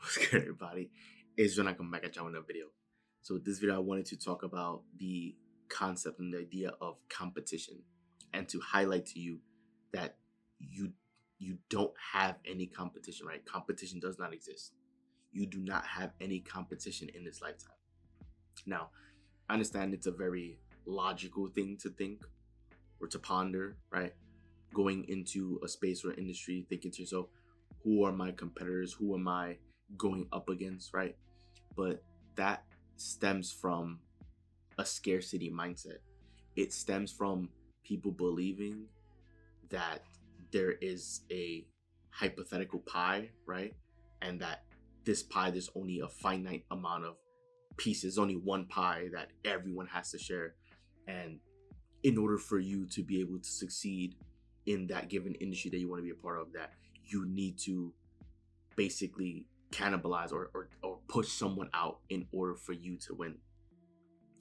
What's good, everybody? It's John. I come back at you with a video. So, this video, I wanted to talk about the concept and the idea of competition, and to highlight to you that you you don't have any competition, right? Competition does not exist. You do not have any competition in this lifetime. Now, I understand it's a very logical thing to think or to ponder, right? Going into a space or industry, thinking to yourself, who are my competitors? Who am I going up against, right? But that stems from a scarcity mindset. It stems from people believing that there is a hypothetical pie, right? And that this pie, there's only a finite amount of pieces, only one pie that everyone has to share. And in order for you to be able to succeed in that given industry that you want to be a part of, that you need to basically cannibalize or push someone out in order for you to win.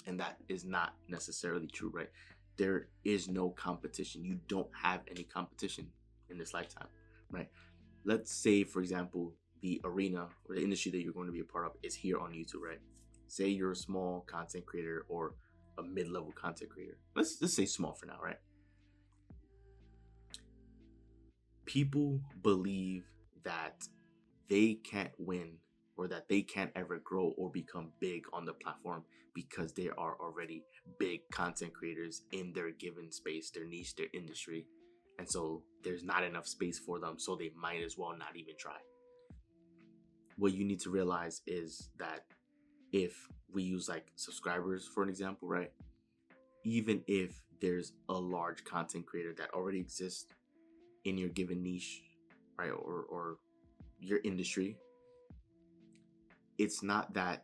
And that is not necessarily true, right? There is no competition. You don't have any competition in this lifetime, right? Let's say, for example, the arena or the industry that you're going to be a part of is here on YouTube, right? Say you're a small content creator or a mid-level content creator. Let's just say small for now, right? People believe that they can't win or that they can't ever grow or become big on the platform because they are already big content creators in their given space, their niche, their industry. And so there's not enough space for them, so they might as well not even try. What you need to realize is that if we use like subscribers for an example, right? Even if there's a large content creator that already exists in your given niche, right, or your industry, it's not that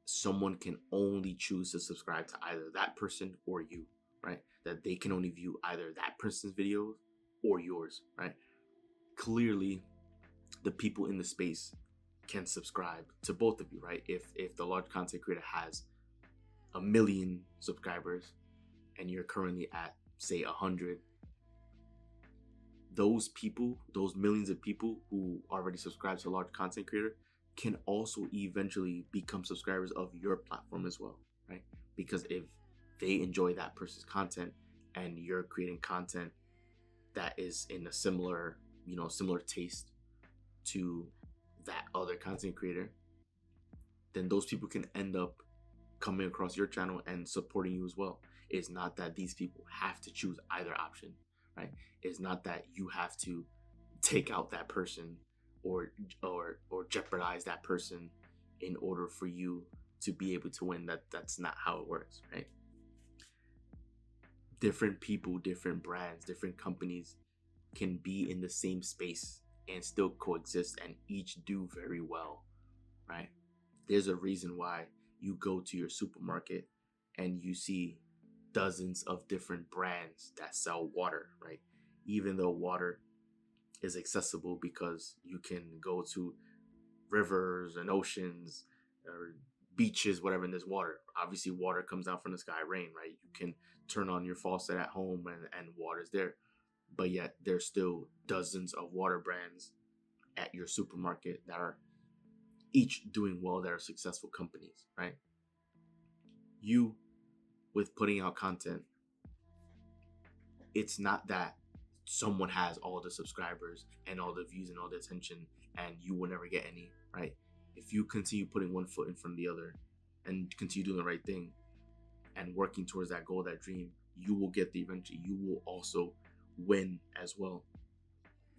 someone can only choose to subscribe to either that person or you, right? That they can only view either that person's videos or yours, right? Clearly, the people in the space can subscribe to both of you, right? If the large content creator has 1 million subscribers and you're currently at, say, 100, those people, those millions of people who already subscribe to a large content creator can also eventually become subscribers of your platform as well, right? Because if they enjoy that person's content and you're creating content that is in a similar, similar taste to that other content creator, then those people can end up coming across your channel and supporting you as well. It's not that these people have to choose either option, right? It's not that you have to take out that person or jeopardize that person in order for you to be able to win. That's not how it works, right? Different people, different brands, different companies can be in the same space and still coexist and each do very well, right? There's a reason why you go to your supermarket and you see dozens of different brands that sell water, right? Even though water is accessible because you can go to rivers and oceans or beaches, whatever, and there's water. Obviously, water comes down from the sky, rain, right? You can turn on your faucet at home and water's there. But yet there's still dozens of water brands at your supermarket that are each doing well, that are successful companies, right? You, with putting out content, it's not that someone has all the subscribers and all the views and all the attention and you will never get any, right? If you continue putting one foot in front of the other and continue doing the right thing and working towards that goal, that dream, you will get the eventually. You will also win as well.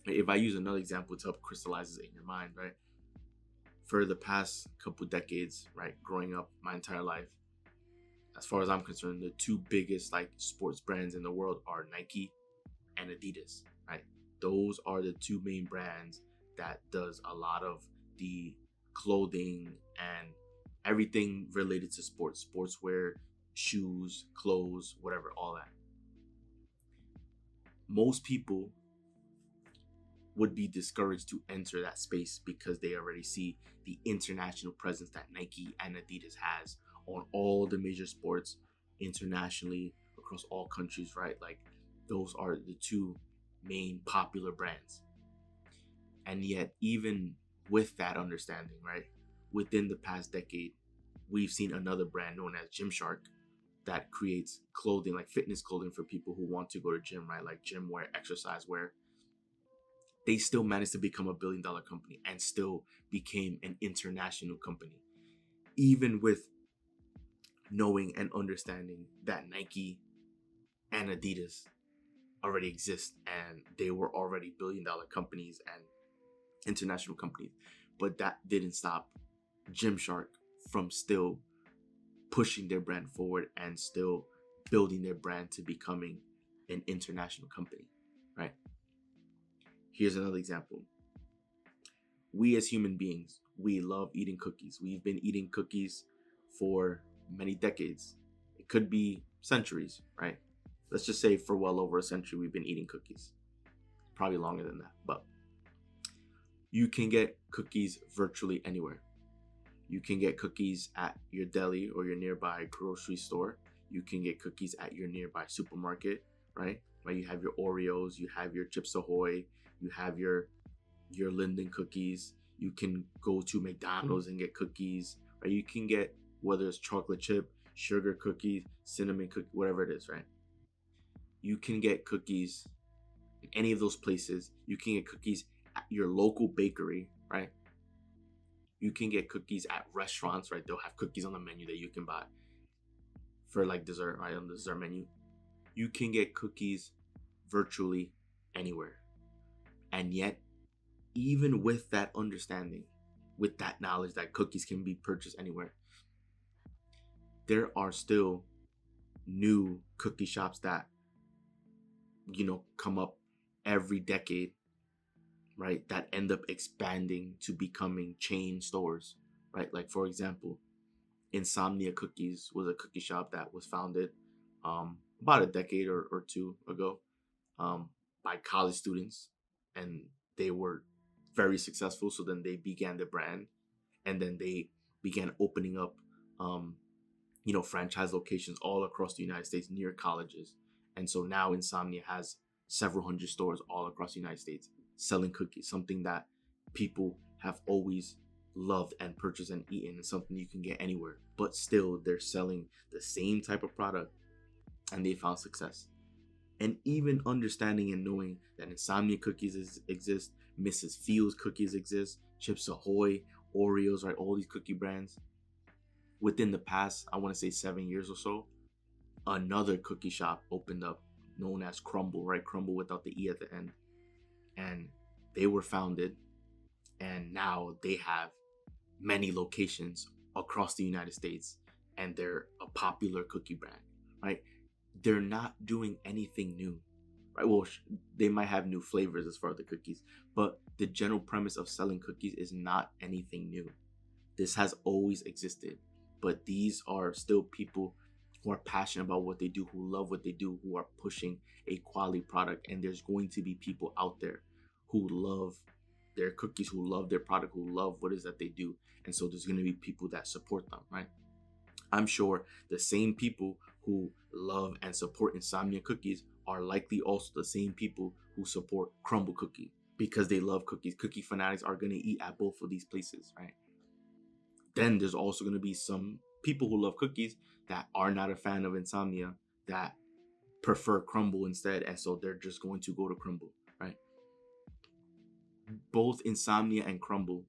If I use another example to help crystallize it in your mind, right? For the past couple decades, right, growing up my entire life, as far as I'm concerned, the two biggest like sports brands in the world are Nike and Adidas, right? Those are the two main brands that does a lot of the clothing and everything related to sports, sportswear, shoes, clothes, whatever, all that. Most people would be discouraged to enter that space because they already see the international presence that Nike and Adidas has on all the major sports internationally across all countries, right? Like those are the two main popular brands. And yet even with that understanding, right? Within the past decade, we've seen another brand known as Gymshark that creates clothing, like fitness clothing for people who want to go to gym, right? Like gym wear, exercise wear. They still managed to become $1 billion company and still became an international company, even with knowing and understanding that Nike and Adidas already exist and they were already $1 billion companies and international companies. But that didn't stop Gymshark from still pushing their brand forward and still building their brand to becoming an international company, right? Here's another example. We as human beings, we love eating cookies. We've been eating cookies for many decades. It could be centuries, right? Let's just say for well over a century, we've been eating cookies. Probably longer than that, but you can get cookies virtually anywhere. You can get cookies at your deli or your nearby grocery store. You can get cookies at your nearby supermarket, right? Right. You have your Oreos, you have your Chips Ahoy, you have your Linden cookies. You can go to McDonald's and get cookies, right? You can get whether it's chocolate chip, sugar cookies, cinnamon cookie, whatever it is, right? You can get cookies in any of those places. You can get cookies at your local bakery, right? You can get cookies at restaurants, right? They'll have cookies on the menu that you can buy for like dessert, right? On the dessert menu. You can get cookies virtually anywhere. And yet, even with that understanding, with that knowledge that cookies can be purchased anywhere, there are still new cookie shops that, come up every decade, right? That end up expanding to becoming chain stores, right? Like, for example, Insomnia Cookies was a cookie shop that was founded about a decade or two ago by college students, and they were very successful. So then they began the brand, and then they began opening up, franchise locations all across the United States near colleges. And so now Insomnia has several hundred stores all across the United States selling cookies, something that people have always loved and purchased and eaten, and something you can get anywhere. But still, they're selling the same type of product, and they found success. And even understanding and knowing that Insomnia cookies exist, Mrs. Fields cookies exist, Chips Ahoy, Oreos, right? All these cookie brands. Within the past, I want to say 7 years or so, another cookie shop opened up known as Crumble, right? Crumble without the E at the end. And they were founded, and now they have many locations across the United States, and they're a popular cookie brand, right? They're not doing anything new, right? Well, they might have new flavors as far as the cookies, but the general premise of selling cookies is not anything new. This has always existed, but these are still people who are passionate about what they do, who love what they do, who are pushing a quality product. And there's going to be people out there who love their cookies, who love their product, who love what it is that they do. And so there's going to be people that support them, right? I'm sure the same people who love and support Insomnia cookies are likely also the same people who support Crumble Cookie, because they love cookies. Cookie fanatics are going to eat at both of these places, right? Then there's also going to be some people who love cookies that are not a fan of Insomnia, that prefer Crumble instead, and so they're just going to go to Crumble, right? Both Insomnia and Crumble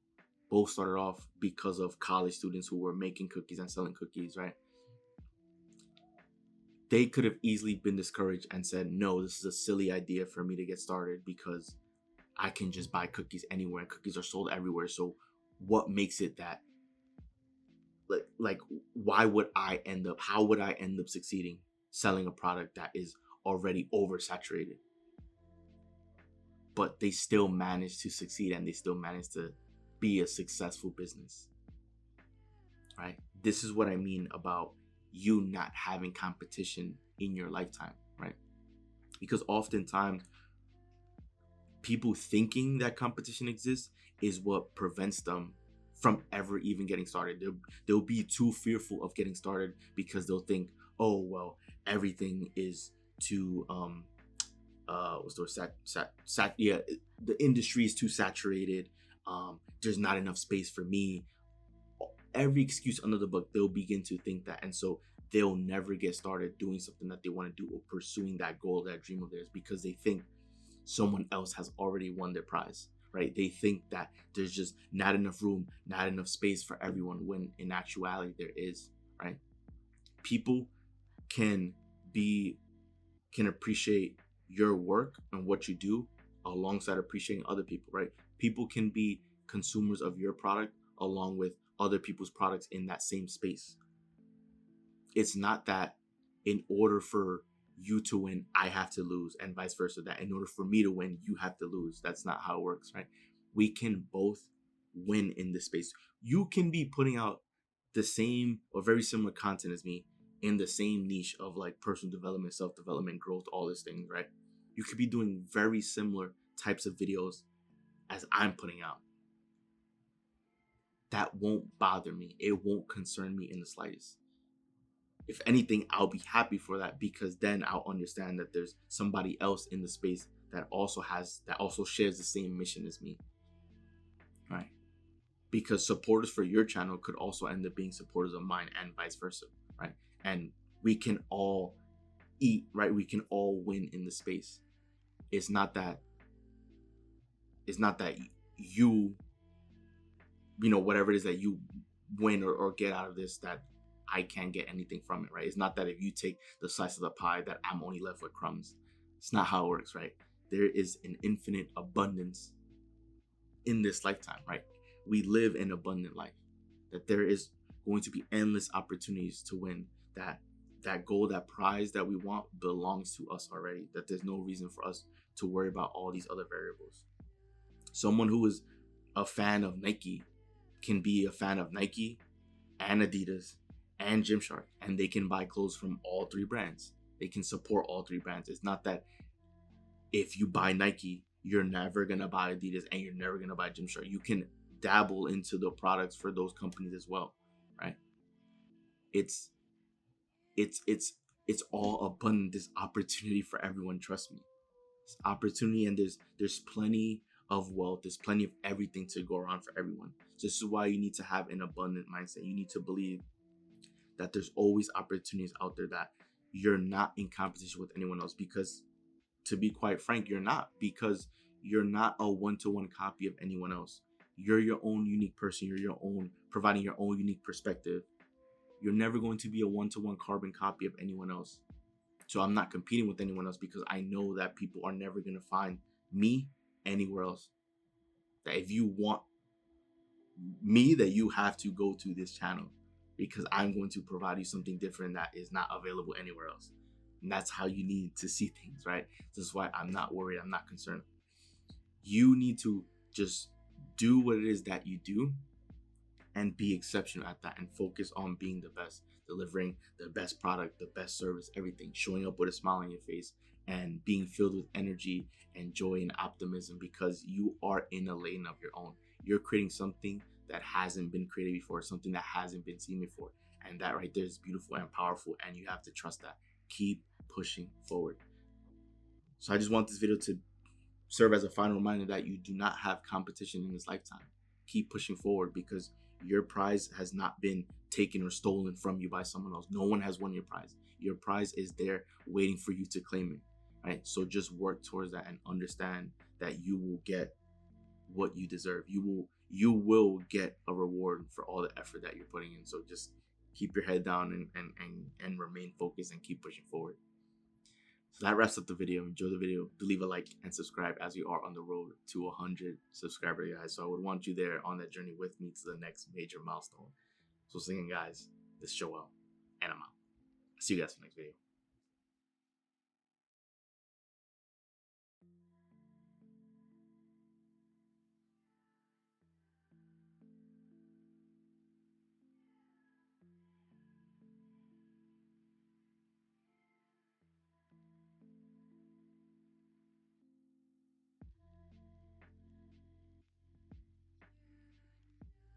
both started off because of college students who were making cookies and selling cookies, right? They could have easily been discouraged and said, no, this is a silly idea for me to get started because I can just buy cookies anywhere and cookies are sold everywhere. So what makes it that, like how would I end up succeeding selling a product that is already oversaturated? But they still managed to succeed, and they still managed to be a successful business, right? This is what I mean about you not having competition in your lifetime, right? Because oftentimes people thinking that competition exists is what prevents them from ever even getting started. They'll be too fearful of getting started because they'll think, oh, well, everything is too the industry is too saturated. There's not enough space for me. Every excuse under the book, they'll begin to think that, and so they'll never get started doing something that they want to do or pursuing that goal, that dream of theirs, because they think someone else has already won their prize, right? They think that there's just not enough room, not enough space for everyone, when in actuality there is, right? People can appreciate your work and what you do alongside appreciating other people, right? People can be consumers of your product along with other people's products in that same space. It's not that in order for you to win, I have to lose, and vice versa, that in order for me to win, you have to lose. That's not how it works, right? We can both win in this space. You can be putting out the same or very similar content as me in the same niche of like personal development, self-development, growth, all these things, right? You could be doing very similar types of videos as I'm putting out. That won't bother me. It won't concern me in the slightest. If anything, I'll be happy for that, because then I'll understand that there's somebody else in the space that also shares the same mission as me, right? Because supporters for your channel could also end up being supporters of mine, and vice versa, right? And we can all eat, right? We can all win in the space. It's not that you whatever it is that you win or get out of this, that I can't get anything from it, right? It's not that if you take the slice of the pie that I'm only left with crumbs. It's not how it works, right? There is an infinite abundance in this lifetime, right? We live an abundant life, that there is going to be endless opportunities to win. That goal, that prize that we want belongs to us already, that there's no reason for us to worry about all these other variables. Someone who is a fan of Nike can be a fan of Nike and Adidas and Gymshark, and they can buy clothes from all three brands. They can support all three brands. It's not that if you buy Nike, you're never gonna buy Adidas and you're never gonna buy Gymshark. You can dabble into the products for those companies as well, right? It's all abundant. This opportunity for everyone. Trust me, it's opportunity, and there's plenty of wealth. There's plenty of everything to go around for everyone. So this is why you need to have an abundant mindset. You need to believe that there's always opportunities out there, that you're not in competition with anyone else, because to be quite frank, you're not, because you're not a one-to-one copy of anyone else. You're your own unique person. You're your own, providing your own unique perspective. You're never going to be a one-to-one carbon copy of anyone else. So I'm not competing with anyone else, because I know that people are never going to find me anywhere else. That if you want me, that you have to go to this channel, because I'm going to provide you something different that is not available anywhere else. And that's how you need to see things, right? This is why I'm not worried. I'm not concerned. You need to just do what it is that you do and be exceptional at that, and focus on being the best, delivering the best product, the best service, everything, showing up with a smile on your face and being filled with energy and joy and optimism, because you are in a lane of your own. You're creating something that hasn't been created before, something that hasn't been seen before. And that right there is beautiful and powerful, and you have to trust that. Keep pushing forward. So I just want this video to serve as a final reminder that you do not have competition in this lifetime. Keep pushing forward, because your prize has not been taken or stolen from you by someone else. No one has won your prize. Your prize is there waiting for you to claim it, right? So just work towards that and understand that you will get what you deserve. You will get a reward for all the effort that you're putting in. So just keep your head down and remain focused and keep pushing forward. So that wraps up the video. Enjoy the video. Do leave a like and subscribe, as we are on the road to 100 subscribers, guys. So I would want you there on that journey with me to the next major milestone. So singing, guys, this is Joel, and I'm out. See you guys in the next video.